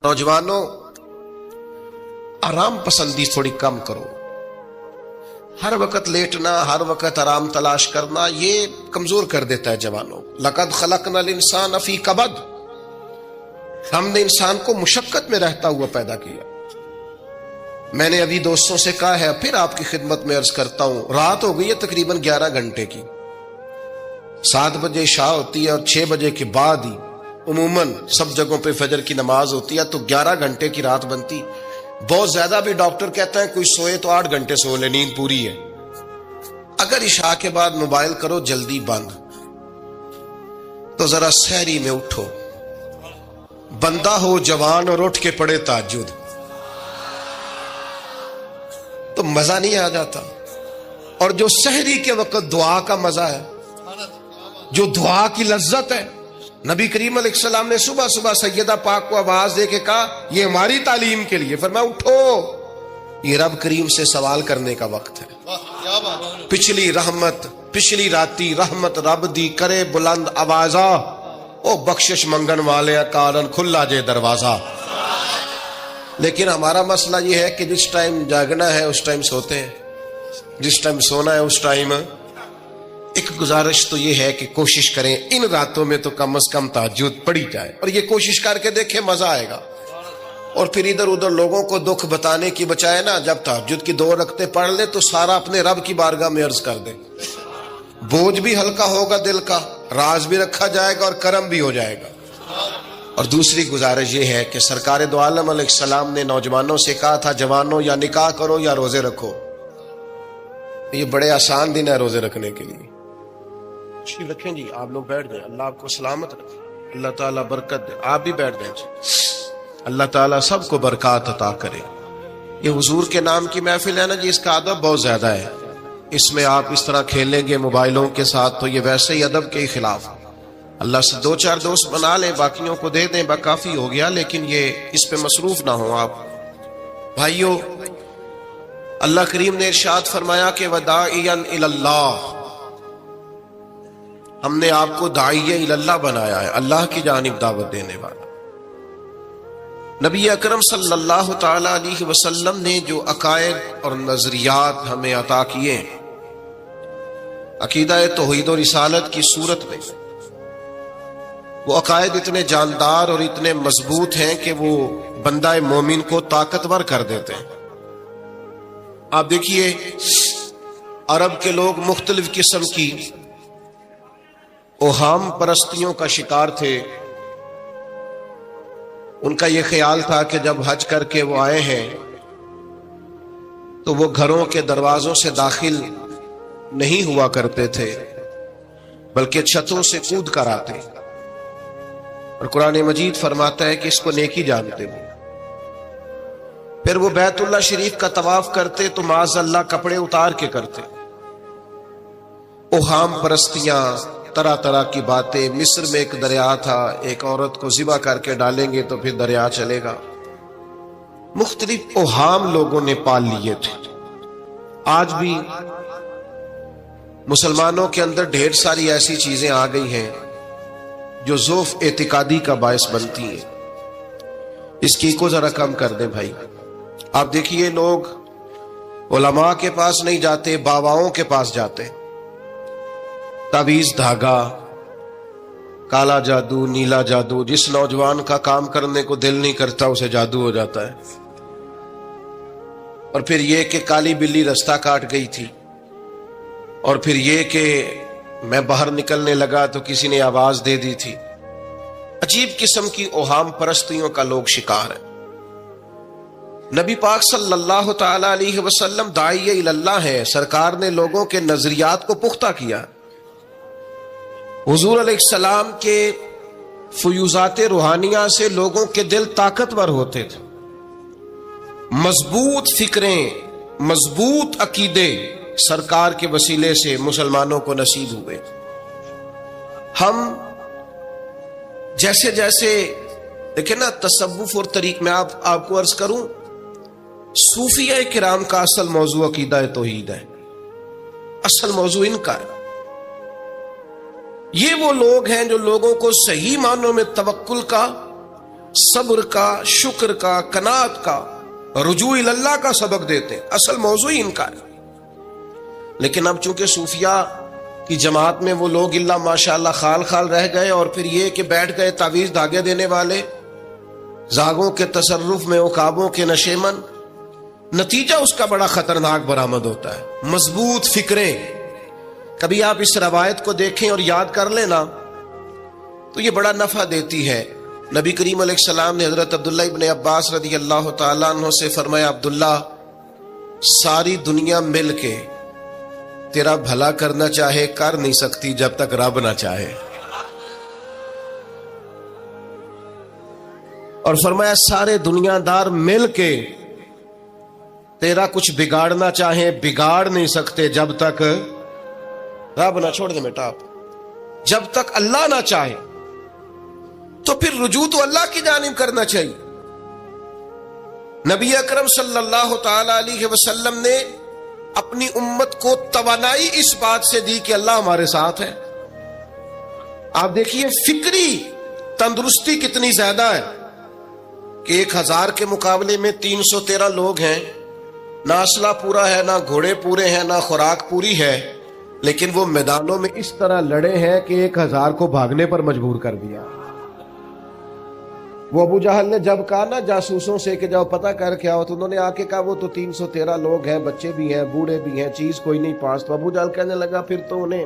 نوجوانوں، آرام پسندی تھوڑی کم کرو. ہر وقت لیٹنا، ہر وقت آرام تلاش کرنا، یہ کمزور کر دیتا ہے جوانوں. لقد خلقنا الانسان فی کبد، ہم نے انسان کو مشقت میں رہتا ہوا پیدا کیا. میں نے ابھی دوستوں سے کہا ہے، پھر آپ کی خدمت میں عرض کرتا ہوں، رات ہو گئی ہے تقریباً 11 گھنٹے کی. 7 بجے عشاء ہوتی ہے اور 6 بجے کے بعد ہی عموماً سب جگہوں پہ فجر کی نماز ہوتی ہے، تو 11 گھنٹے کی رات بنتی. بہت زیادہ بھی ڈاکٹر کہتا ہے کوئی سوئے تو 8 گھنٹے سو لے، نیند پوری ہے. اگر عشاء کے بعد موبائل کرو جلدی بند، تو ذرا سحری میں اٹھو. بندہ ہو جوان اور اٹھ کے پڑھے تہجد تو مزہ نہیں آ جاتا. اور جو سحری کے وقت دعا کا مزہ ہے، جو دعا کی لذت ہے، نبی کریم علیہ السلام نے صبح صبح سیدہ پاک کو آواز دے کے کہا یہ ہماری تعلیم کے لیے، فرمایا اٹھو، یہ رب کریم سے سوال کرنے کا وقت ہے. پچھلی رحمت، پچھلی راتی رحمت رب دی کرے بلند آوازہ، او بخشش منگن والے کارن کھلا جے دروازہ. لیکن ہمارا مسئلہ یہ ہے کہ جس ٹائم جاگنا ہے اس ٹائم سوتے ہیں، جس ٹائم سونا ہے اس ٹائم. ایک گزارش تو یہ ہے کہ کوشش کریں ان راتوں میں تو کم از کم تہجد پڑھی جائے، اور یہ کوشش کر کے دیکھیں مزہ آئے گا. اور پھر ادھر ادھر لوگوں کو دکھ بتانے کی بچائے نا، جب تہجد کی 2 رکعتیں پڑھ لے تو سارا اپنے رب کی بارگاہ میں عرض کر دے. بوجھ بھی ہلکا ہوگا دل کا، راز بھی رکھا جائے گا اور کرم بھی ہو جائے گا. اور دوسری گزارش یہ ہے کہ سرکار دو عالم علیہ السلام نے نوجوانوں سے کہا تھا، جوانوں یا نکاح کرو یا روزے رکھو. یہ بڑے آسان دن ہے روزے رکھنے کے لیے. تشریف رکھیں جی، آپ لوگ بیٹھ جائیں. اللہ آپ کو سلامت رکھے، اللہ تعالیٰ برکت دے. آپ بھی بیٹھ جائیں جی. اللہ تعالیٰ سب کو برکات عطا کرے. یہ حضور کے نام کی محفل ہے نا جی، اس کا ادب بہت زیادہ ہے. اس میں آپ اس طرح کھیلیں گے موبائلوں کے ساتھ تو یہ ویسے ہی ادب کے خلاف. اللہ سے 2-4 دوست بنا لیں، باقیوں کو دے دیں، کافی ہو گیا. لیکن یہ اس پہ مصروف نہ ہوں آپ. بھائیو، اللہ کریم نے ارشاد فرمایا کہ وداعیا الی اللہ، ہم نے آپ کو داعیہ الی اللہ بنایا ہے، اللہ کی جانب دعوت دینے والا. نبی اکرم صلی اللہ تعالی علیہ وسلم نے جو عقائد اور نظریات ہمیں عطا کیے، عقیدہ توحید و رسالت کی صورت میں، وہ عقائد اتنے جاندار اور اتنے مضبوط ہیں کہ وہ بندہ مومن کو طاقتور کر دیتے ہیں. آپ دیکھیے، عرب کے لوگ مختلف قسم کی اوہام پرستیوں کا شکار تھے. ان کا یہ خیال تھا کہ جب حج کر کے وہ آئے ہیں تو وہ گھروں کے دروازوں سے داخل نہیں ہوا کرتے تھے، بلکہ چھتوں سے کود کر آتے. اور قرآن مجید فرماتا ہے کہ اس کو نیکی جانتے ہو. پھر وہ بیت اللہ شریف کا طواف کرتے تو معاذ اللہ کپڑے اتار کے کرتے. اوہام پرستیاں، طرح طرح کی باتیں. مصر میں ایک دریا تھا، ایک عورت کو ذبح کر کے ڈالیں گے تو پھر دریا چلے گا. مختلف اوہام لوگوں نے پال لیے تھے. آج بھی مسلمانوں کے اندر ڈھیر ساری ایسی چیزیں آ گئی ہیں جو ضعف اعتقادی کا باعث بنتی ہیں. اس کی کو ذرا کم کر دیں بھائی. آپ دیکھیے، لوگ علماء کے پاس نہیں جاتے، باباؤں کے پاس جاتے. تعویذ، دھاگا، کالا جادو، نیلا جادو. جس نوجوان کا کام کرنے کو دل نہیں کرتا اسے جادو ہو جاتا ہے. اور پھر یہ کہ کالی بلی رستہ کاٹ گئی تھی، اور پھر یہ کہ میں باہر نکلنے لگا تو کسی نے آواز دے دی تھی. عجیب قسم کی اوہام پرستیوں کا لوگ شکار ہیں. نبی پاک صلی اللہ تعالی علیہ وسلم داعیہ الی اللہ ہے. سرکار نے لوگوں کے نظریات کو پختہ کیا. حضور علیہ السلام کے فیوزات روحانیہ سے لوگوں کے دل طاقتور ہوتے تھے. مضبوط فکریں، مضبوط عقیدے سرکار کے وسیلے سے مسلمانوں کو نصیب ہوئے. ہم جیسے جیسے دیکھیں نا، تصوف اور طریق میں آپ کو عرض کروں، صوفیہ کرام کا اصل موضوع عقیدہ توحید ہے. اصل موضوع ان کا ہے. یہ وہ لوگ ہیں جو لوگوں کو صحیح معنوں میں توکل کا، صبر کا، شکر کا، قناعت کا، رجوع اللہ کا سبق دیتے ہیں. اصل موضوع ہی ان کا ہے. لیکن اب چونکہ صوفیاء کی جماعت میں وہ لوگ اللہ ماشاءاللہ خال خال رہ گئے، اور پھر یہ کہ بیٹھ گئے تعویذ دھاگے دینے والے، زاغوں کے تصرف میں، عقابوں کے نشے من. نتیجہ اس کا بڑا خطرناک برآمد ہوتا ہے. مضبوط فکریں، کبھی آپ اس روایت کو دیکھیں اور یاد کر لیں نا تو یہ بڑا نفع دیتی ہے. نبی کریم علیہ السلام نے حضرت عبداللہ ابن عباس رضی اللہ تعالیٰ عنہ سے فرمایا، عبداللہ، ساری دنیا مل کے تیرا بھلا کرنا چاہے کر نہیں سکتی جب تک رب نہ چاہے. اور فرمایا سارے دنیا دار مل کے تیرا کچھ بگاڑنا چاہے بگاڑ نہیں سکتے جب تک رب نہ چھوڑ دے بیٹا آپ، جب تک اللہ نہ چاہے. تو پھر رجوع تو اللہ کی جانب کرنا چاہیے. نبی اکرم صلی اللہ تعالی علیہ وسلم نے اپنی امت کو توانائی اس بات سے دی کہ اللہ ہمارے ساتھ ہے. آپ دیکھیے فکری تندرستی کتنی زیادہ ہے کہ 1000 کے مقابلے میں 313 لوگ ہیں. نہ اسلحہ پورا ہے، نہ گھوڑے پورے ہیں، نہ خوراک پوری ہے، لیکن وہ میدانوں میں اس طرح لڑے ہیں کہ 1000 کو بھاگنے پر مجبور کر دیا. وہ ابو جہل نے جب کہا نا جاسوسوں سے کہ جاؤ پتہ کر کے آؤ، تو انہوں نے آ کے کہا وہ تو 313 لوگ ہیں، بچے بھی ہیں، بوڑھے بھی ہیں، چیز کوئی نہیں پاس. تو ابو جہل کہنے لگا پھر تو انہیں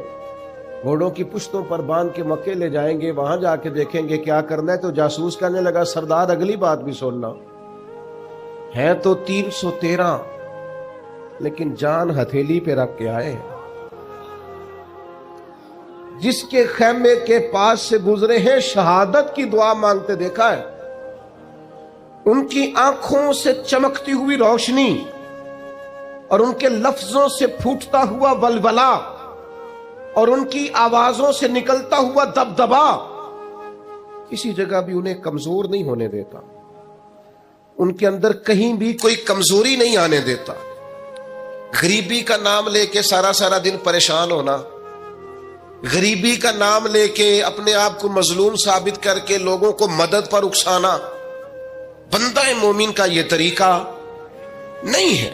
گھوڑوں کی پشتوں پر باندھ کے مکے لے جائیں گے، وہاں جا کے دیکھیں گے کیا کرنا ہے. تو جاسوس کہنے لگا سردار اگلی بات بھی سننا، ہے تو 313 لیکن جان ہتھیلی پہ رکھ کے آئے. جس کے خیمے کے پاس سے گزرے ہیں شہادت کی دعا مانگتے دیکھا ہے. ان کی آنکھوں سے چمکتی ہوئی روشنی اور ان کے لفظوں سے پھوٹتا ہوا ولولہ اور ان کی آوازوں سے نکلتا ہوا دبدبا کسی جگہ بھی انہیں کمزور نہیں ہونے دیتا. ان کے اندر کہیں بھی کوئی کمزوری نہیں آنے دیتا. غریبی کا نام لے کے سارا سارا دن پریشان ہونا، غریبی کا نام لے کے اپنے آپ کو مظلوم ثابت کر کے لوگوں کو مدد پر اکسانا بندہ مومن کا یہ طریقہ نہیں ہے.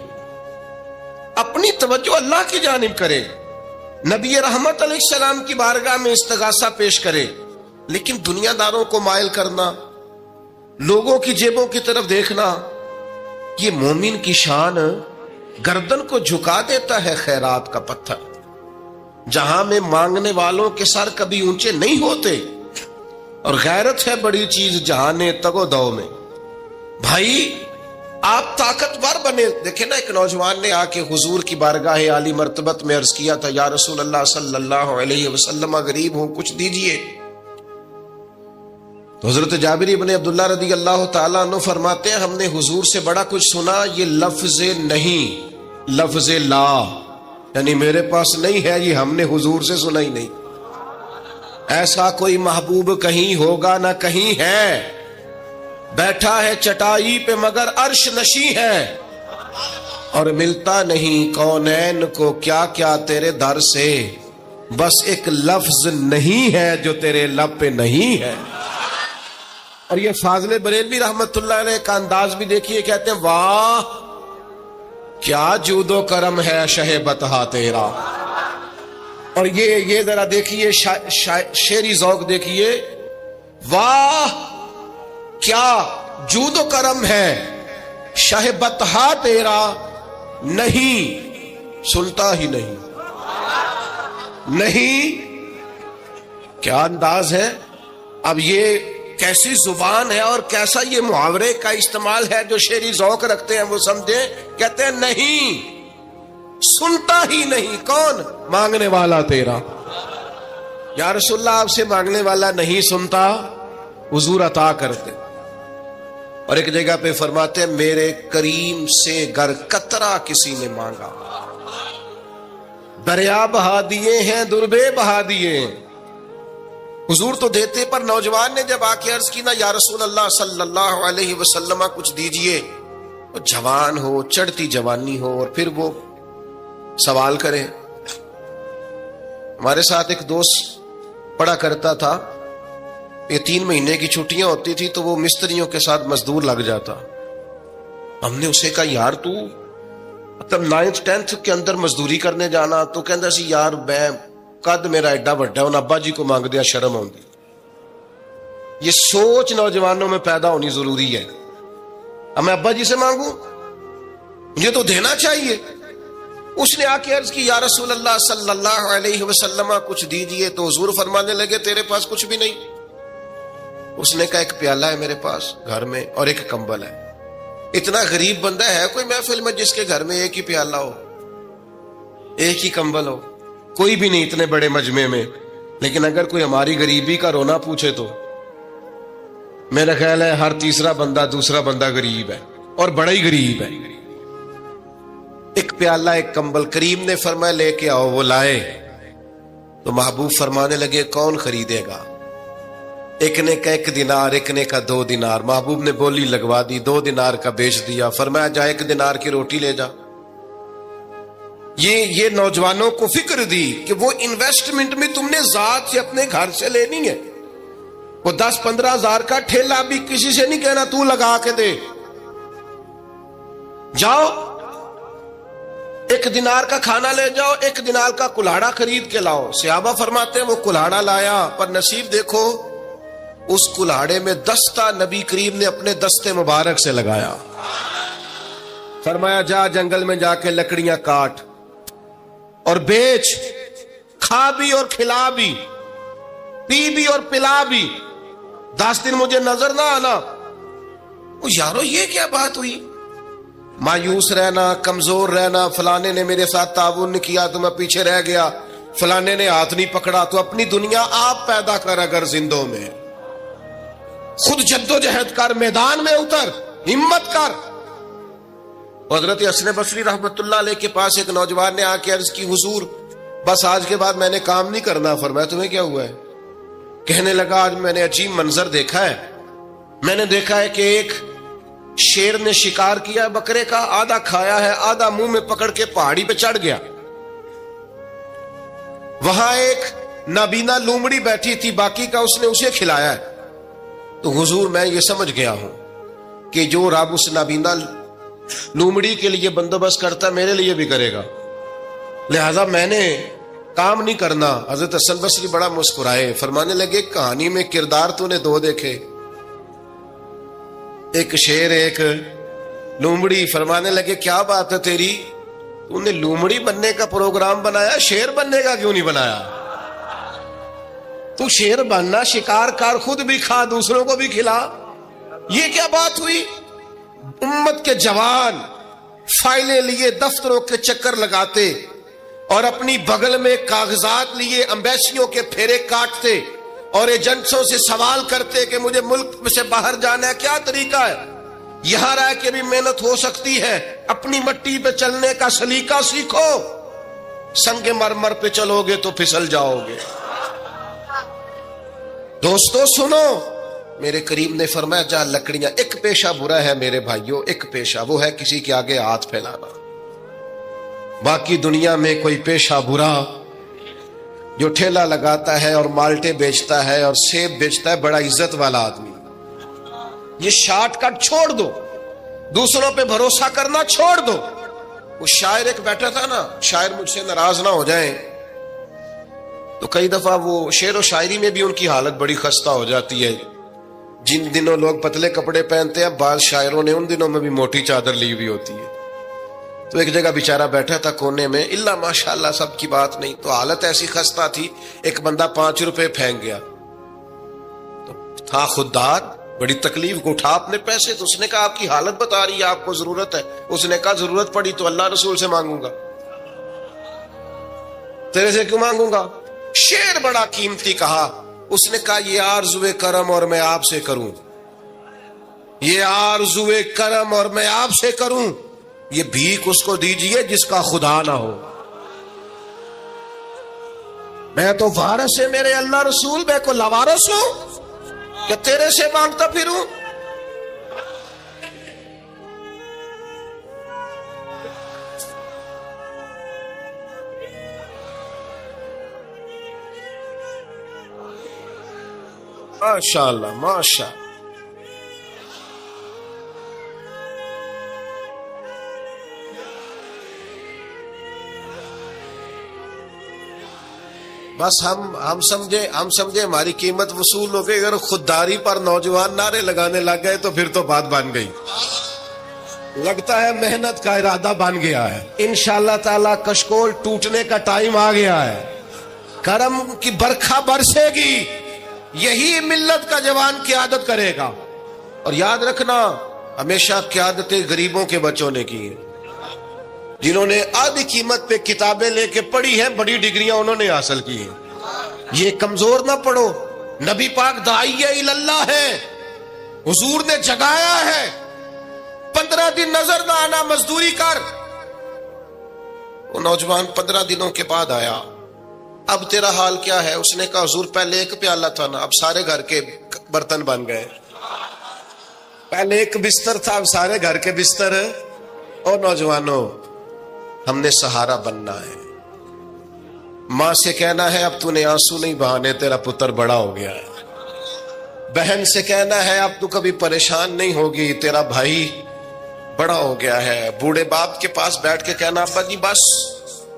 اپنی توجہ اللہ کی جانب کرے، نبی رحمت علیہ السلام کی بارگاہ میں استغاثہ پیش کرے. لیکن دنیا داروں کو مائل کرنا، لوگوں کی جیبوں کی طرف دیکھنا، یہ مومن کی شان گردن کو جھکا دیتا ہے. خیرات کا پتھر جہاں میں مانگنے والوں کے سر کبھی اونچے نہیں ہوتے. اور غیرت ہے بڑی چیز جہانے تگو دو میں. بھائی آپ طاقتور بنے. دیکھیں نا ایک نوجوان نے آ کے حضور کی بارگاہ عالی مرتبت میں عرض کیا تھا، یا رسول اللہ صلی اللہ علیہ وسلم غریب ہوں کچھ دیجئے. تو حضرت جابر بن عبداللہ رضی اللہ تعالیٰ عنہ فرماتے ہیں ہم نے حضور سے بڑا کچھ سنا، یہ لفظ نہیں لفظ لا، یعنی میرے پاس نہیں ہے، یہ ہم نے حضور سے سنا ہی نہیں. ایسا کوئی محبوب کہیں ہوگا نہ کہیں ہے، بیٹھا ہے چٹائی پہ مگر عرش نشیں ہے، اور ملتا نہیں کونین کو کیا کیا تیرے در سے، بس ایک لفظ نہیں ہے جو تیرے لب پہ نہیں ہے. اور یہ فاضل بریلوی رحمت اللہ علیہ کا انداز بھی دیکھیے، کہتے ہیں واہ کیا جود و کرم ہے شہ بتہا تیرا. اور یہ ذرا دیکھیے شعری ذوق دیکھیے، واہ کیا جود و کرم ہے شہ بتہا تیرا، نہیں سنتا ہی نہیں. نہیں کیا انداز ہے. اب یہ کیسی زبان ہے اور کیسا یہ محاورے کا استعمال ہے. جو شعری ذوق رکھتے ہیں وہ سمجھیں، کہتے ہیں نہیں سنتا ہی نہیں. کون؟ مانگنے والا تیرا. یا رسول اللہ آپ سے مانگنے والا نہیں سنتا، حضور عطا کرتے. اور ایک جگہ پہ فرماتے ہیں میرے کریم سے گر قطرہ کسی نے مانگا، دریا بہا دیے ہیں دربے بہا دیے ہیں. حضور تو دیتے، پر نوجوان نے جب آ کے عرض کی نا یا رسول اللہ صلی اللہ علیہ وسلم کچھ دیجئے، وہ جوان ہو، چڑھتی جوانی ہو، اور پھر وہ سوال کرے. ہمارے ساتھ ایک دوست پڑھا کرتا تھا، یہ 3 مہینے کی چھٹیاں ہوتی تھی تو وہ مستریوں کے ساتھ مزدور لگ جاتا. ہم نے اسے کہا یار تو مطلب 9th 10th کے اندر مزدوری کرنے جانا, تو کہندا سی یار میں قد میرا ایڈا بڑا ہے, ابا جی کو مانگ دیا شرم آؤندی. یہ سوچ نوجوانوں میں پیدا ہونی ضروری ہے. اب میں ابا جی سے مانگوں, مجھے تو دینا چاہیے. اس نے آ کے عرض کی یا رسول اللہ صلی اللہ علیہ وسلم کچھ دیجئے, تو حضور فرمانے لگے تیرے پاس کچھ بھی نہیں. اس نے کہا ایک پیالہ ہے میرے پاس گھر میں اور ایک کمبل ہے. اتنا غریب بندہ ہے کوئی محفل میں جس کے گھر میں ایک ہی پیالہ ہو, ایک ہی کمبل ہو؟ کوئی بھی نہیں اتنے بڑے مجمع میں. لیکن اگر کوئی ہماری غریبی کا رونا پوچھے تو میرا خیال ہے ہر تیسرا بندہ دوسرا بندہ غریب ہے, اور بڑا ہی غریب ہے. ایک پیالہ ایک کمبل. کریم نے فرمایا لے کے آؤ. وہ لائے تو محبوب فرمانے لگے کون خریدے گا؟ ایک نے کا 1 دینار, ایک نے کا 2 دینار. محبوب نے بولی لگوا دی, 2 دینار کا بیچ دیا. فرمایا جا 1 دینار کی روٹی لے جا. یہ نوجوانوں کو فکر دی کہ وہ انویسٹمنٹ میں تم نے ذات سے اپنے گھر سے لینی ہے. وہ 10-15 ہزار کا ٹھیلا بھی کسی سے نہیں کہنا تو لگا کے دے. جاؤ 1 دینار کا کھانا لے جاؤ, 1 دینار کا کلاڑا خرید کے لاؤ. صحابہ فرماتے ہیں وہ کلاڑا لایا, پر نصیب دیکھو اس کلاڑے میں دستہ نبی کریم نے اپنے دستے مبارک سے لگایا. فرمایا جا جنگل میں جا کے لکڑیاں کاٹ اور بیچ, کھا بھی اور کھلا بھی, پی بھی اور پلا بھی. 10 دن مجھے نظر نہ آنا. وہ یارو یہ کیا بات ہوئی؟ مایوس رہنا, کمزور رہنا, فلانے نے میرے ساتھ تعاون نہیں کیا تو میں پیچھے رہ گیا, فلانے نے ہاتھ نہیں پکڑا. تو اپنی دنیا آپ پیدا کر. اگر زندوں میں خود جدوجہد کر, میدان میں اتر, ہمت کر. حضرت حسن بصری رحمت اللہ علیہ کے پاس ایک نوجوان نے آ کے عرض کی حضور بس آج کے بعد میں نے کام نہیں کرنا. فرمایا تمہیں کیا ہوا ہے؟ کہنے لگا آج میں نے عجیب منظر دیکھا ہے. میں نے دیکھا ہے کہ ایک شیر نے شکار کیا ہے بکرے کا, آدھا کھایا ہے, آدھا منہ میں پکڑ کے پہاڑی پہ چڑھ گیا. وہاں ایک نابینا لومڑی بیٹھی تھی, باقی کا اس نے اسے کھلایا ہے. تو حضور میں یہ سمجھ گیا ہوں کہ جو رب اس نابینا لومڑی کے لیے بندوبست کرتا میرے لیے بھی کرے گا, لہذا میں نے کام نہیں کرنا. حضرت حسن بصری بڑا مسکرائے, فرمانے لگے کہانی میں کردار تو نے 2 دیکھے, ایک شیر ایک لومڑی. فرمانے لگے کیا بات ہے تیری, تو نے لومڑی بننے کا پروگرام بنایا, شیر بننے کا کیوں نہیں بنایا؟ تو شیر بننا, شکار کر, خود بھی کھا دوسروں کو بھی کھلا. یہ کیا بات ہوئی؟ امت کے جوان فائلیں لیے دفتروں کے چکر لگاتے اور اپنی بغل میں کاغذات لیے امبیسیوں کے پھیرے کاٹتے اور ایجنٹوں سے سوال کرتے کہ مجھے ملک سے باہر جانا ہے, کیا طریقہ ہے؟ یہاں رہ کے بھی محنت ہو سکتی ہے. اپنی مٹی پہ چلنے کا سلیقہ سیکھو, سنگ مرمر پہ چلو گے تو پھسل جاؤ گے. دوستو سنو, میرے کریم نے فرمایا جا لکڑیاں. ایک پیشہ برا ہے میرے بھائیوں, ایک پیشہ, وہ ہے کسی کے آگے ہاتھ پھیلانا. باقی دنیا میں کوئی پیشہ برا جو ٹھیلا لگاتا ہے اور مالٹے بیچتا ہے اور سیب بیچتا ہے, بڑا عزت والا آدمی. یہ شارٹ کٹ چھوڑ دو, دوسروں پہ بھروسہ کرنا چھوڑ دو. وہ شاعر ایک بیٹھا تھا نا, شاعر مجھ سے ناراض نہ ہو جائیں, تو کئی دفعہ وہ شعر و شاعری میں بھی ان کی حالت بڑی خستہ ہو جاتی ہے. جن دنوں لوگ پتلے کپڑے پہنتے ہیں, بعض شاعروں نے ان دنوں میں بھی موٹی چادر لی ہوئی ہوتی ہے. تو ایک جگہ بیچارہ بیٹھا تھا کونے میں, اللہ ماشاءاللہ سب کی بات نہیں, تو حالت ایسی خستہ تھی. ایک بندہ 5 روپے پھینک گیا, تو تھا خوددار, بڑی تکلیف کو اٹھا اپنے پیسے. تو اس نے کہا آپ کی حالت بتا رہی ہے, آپ کو ضرورت ہے. اس نے کہا ضرورت پڑی تو اللہ رسول سے مانگوں گا, تیرے سے کیوں مانگوں گا؟ شعر بڑا قیمتی کہا. اس نے کہا یہ آرزوئے کرم اور میں آپ سے کروں, یہ آرزوئے کرم اور میں آپ سے کروں, یہ بھیک اس کو دیجئے جس کا خدا نہ ہو. میں تو وارث ہے میرے اللہ رسول, میں کو لاوارث ہوں کہ تیرے سے مانگتا پھروں؟ ماشاءاللہ ماشاء بس ہم سمجھے ہماری قیمت وصول ہو گئی. اگر خودداری پر نوجوان نعرے لگانے لگ گئے تو پھر تو بات بن گئی. لگتا ہے محنت کا ارادہ بن گیا ہے. انشاءاللہ تعالی کشکول ٹوٹنے کا ٹائم آ گیا ہے. کرم کی برکھا برسے گی. یہی ملت کا جوان قیادت کرے گا. اور یاد رکھنا ہمیشہ قیادتیں غریبوں کے بچوں نے کی ہیں. جنہوں نے آدھی قیمت پہ کتابیں لے کے پڑھی ہیں, بڑی ڈگریاں انہوں نے حاصل کی ہیں. یہ کمزور نہ پڑھو. نبی پاک داعی اللہ ہے, حضور نے جگایا ہے. 15 دن نظر نہ آنا, مزدوری کر. وہ نوجوان 15 دنوں کے بعد آیا. اب تیرا حال کیا ہے؟ اس نے کہا حضور پہلے ایک پیالہ تھا نا, اب سارے گھر کے برتن بن گئے. پہلے ایک بستر تھا, اب سارے گھر کے بستر. اور نوجوانوں, ہم نے سہارا بننا ہے. ماں سے کہنا ہے اب تو نے آنسو نہیں بہانے, تیرا پتر بڑا ہو گیا ہے. بہن سے کہنا ہے اب تو کبھی پریشان نہیں ہوگی, تیرا بھائی بڑا ہو گیا ہے. بوڑھے باپ کے پاس بیٹھ کے کہنا ابا جی بس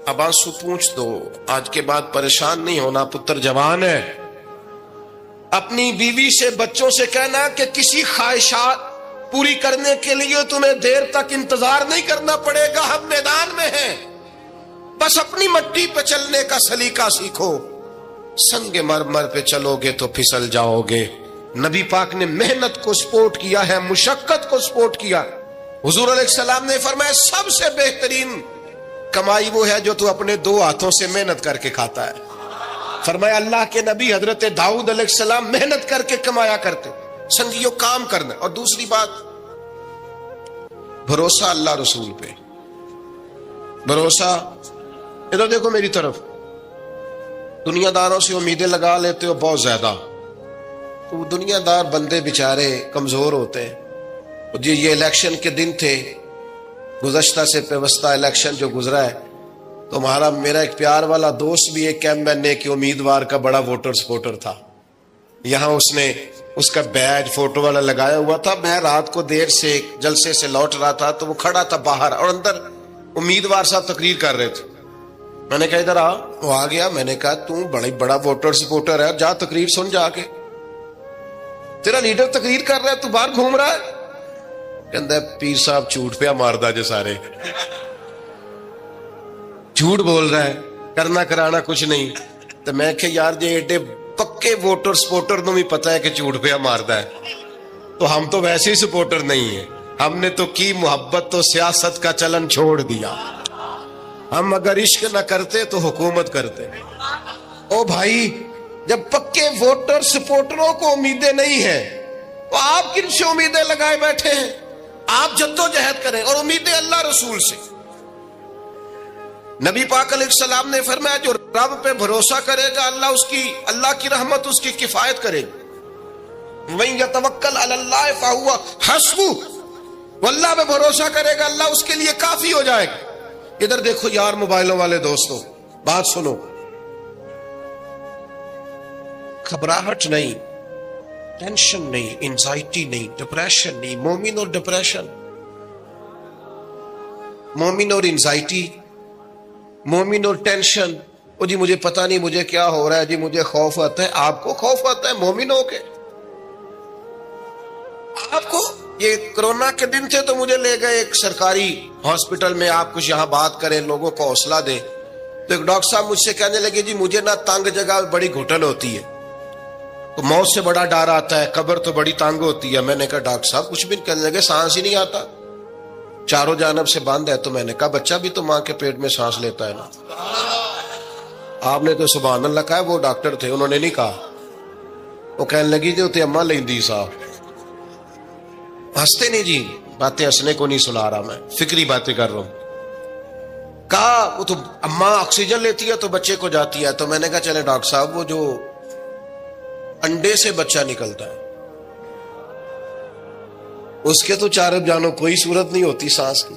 اب آنسو پوچھ دو, آج کے بعد پریشان نہیں ہونا, پتر جوان ہے. اپنی بیوی سے بچوں سے کہنا کہ کسی خواہشات پوری کرنے کے لیے تمہیں دیر تک انتظار نہیں کرنا پڑے گا, ہم میدان میں ہیں. بس اپنی مٹی پہ چلنے کا سلیقہ سیکھو. سنگ مرمر پہ چلو گے تو پھسل جاؤ گے. نبی پاک نے محنت کو سپورٹ کیا ہے, مشقت کو سپورٹ کیا. حضور علیہ السلام نے فرمایا سب سے بہترین کمائی وہ ہے جو تو اپنے 2 ہاتھوں سے محنت کر کے کھاتا ہے. فرمایا اللہ کے نبی حضرت داؤد علیہ السلام محنت کر کے کمایا کرتے. سنگیوں کام کرنا. اور دوسری بات بھروسہ اللہ رسول پہ. بھروسہ, ادھر دیکھو میری طرف. دنیا داروں سے امیدیں لگا لیتے ہو بہت زیادہ, تو دنیا دار بندے بیچارے کمزور ہوتے ہیں. جی یہ الیکشن کے دن تھے, گزشتہ سے پیوستہ الیکشن جو گزرا ہے, تو میرا ایک پیار والا دوست بھی ایک ایم کے امیدوار کا بڑا ووٹر سپورٹر تھا. یہاں اس نے اس کا بیج فوٹو والا لگایا ہوا تھا. میں رات کو دیر سے جلسے سے لوٹ رہا تھا تو وہ کھڑا تھا باہر, اور اندر امیدوار صاحب تقریر کر رہے تھے. میں نے کہا ادھر آ. وہ آ گیا. میں نے کہا تو بڑا ووٹر سپورٹر ہے, جا تقریر سن جا کے. تیرا لیڈر تقریر کر رہا ہے, تو باہر گھوم رہا ہے. کہندا ہے پیر صاحب جھوٹ پیا ماردا جے سارے, جھوٹ بول رہا ہے, کرنا کرانا کچھ نہیں. تو میں کہ یار جی ایڈے پکے ووٹر سپورٹر نو بھی پتا ہے کہ جھوٹ پیا ماردا ہے, تو ہم تو ویسے ہی سپورٹر نہیں ہیں. ہم نے تو کی محبت تو سیاست کا چلن چھوڑ دیا. ہم اگر عشق نہ کرتے تو حکومت کرتے. او بھائی, جب پکے ووٹر سپورٹروں کو امیدیں نہیں ہیں تو آپ کن سے امیدیں لگائے بیٹھے ہیں؟ آپ جدوجہد کریں, اور امیدیں اللہ رسول سے. نبی پاک علیہ السلام نے فرمایا جو رب پہ بھروسہ کرے گا اللہ کی رحمت اس کی کفایت کرے گی. وَمَن يَتَوَكَّلْ عَلَى اللَّهِ فَهُوَ حَسْبُهُ, وہ اللہ پہ بھروسہ کرے گا اللہ اس کے لیے کافی ہو جائے گا. ادھر دیکھو یار موبائلوں والے دوستوں, بات سنو. گھبراہٹ نہیں, ٹینشن نہیں, انزائٹی نہیں, ڈپریشن نہیں. مومن اور ڈپریشن, مومن اور انزائٹی, مومن اور ٹینشن. او جی مجھے پتا نہیں مجھے کیا ہو رہا ہے, جی مجھے خوف آتا ہے. آپ کو خوف آتا ہے مومن ہو کے؟ آپ کو یہ کرونا کے دن تھے تو مجھے لے گئے ایک سرکاری ہاسپٹل میں, آپ کچھ یہاں بات کریں, لوگوں کو حوصلہ دیں. تو ایک ڈاکٹر صاحب مجھ سے کہنے لگے جی مجھے نہ تنگ جگہ بڑی گھٹن ہوتی ہے, تو موت سے بڑا ڈر آتا ہے, قبر تو بڑی تنگ ہوتی ہے. میں نے کہا ڈاکٹر صاحب کچھ بھی. کہنے لگے سانس ہی نہیں آتا, چاروں جانب سے بند ہے. تو میں نے کہا بچہ بھی تو ماں کے پیٹ میں سانس لیتا ہے نا. آپ نے تو سبحان اللہ کہا. وہ ڈاکٹر تھے, انہوں نے نہیں کہا. وہ کہنے لگی جو تے اماں لیندی صاحب. ہنستے نہیں جی, باتیں ہنسنے کو نہیں سنا رہا, میں فکری باتیں کر رہا ہوں. کہا وہ تو اماں آکسیجن لیتی ہے تو بچے کو جاتی ہے. تو میں نے کہا چلے ڈاکٹر صاحب وہ جو انڈے سے بچہ نکلتا ہے اس کے تو چاروں جانو کوئی صورت نہیں ہوتی سانس کی.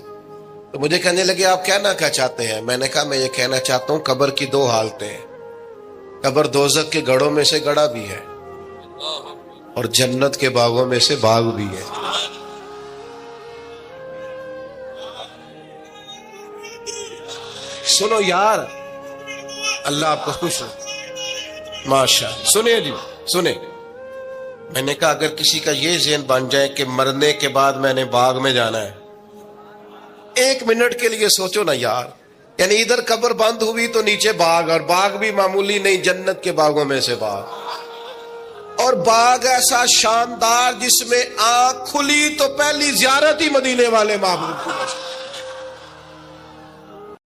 تو مجھے کہنے لگے آپ کہنا کیا چاہتے ہیں؟ میں نے کہا میں یہ کہنا چاہتا ہوں قبر کی 2 حالتیں ہیں. قبر دوزخ کے گڑھوں میں سے گڑھا بھی ہے, اور جنت کے باغوں میں سے باغ بھی ہے. سنو یار، اللہ آپ کو خوش رکھے. ماشاء اللہ. سنیں جی سنیں، میں نے کہا اگر کسی کا یہ ذہن بن جائے کہ مرنے کے بعد میں نے باغ میں جانا ہے، ایک منٹ کے لیے سوچو نا یار. یعنی ادھر قبر بند ہوئی تو نیچے باغ، اور باغ بھی معمولی نہیں، جنت کے باغوں میں سے باغ. اور باغ ایسا شاندار جس میں آنکھ کھلی تو پہلی زیارت ہی مدینے والے معبود کی.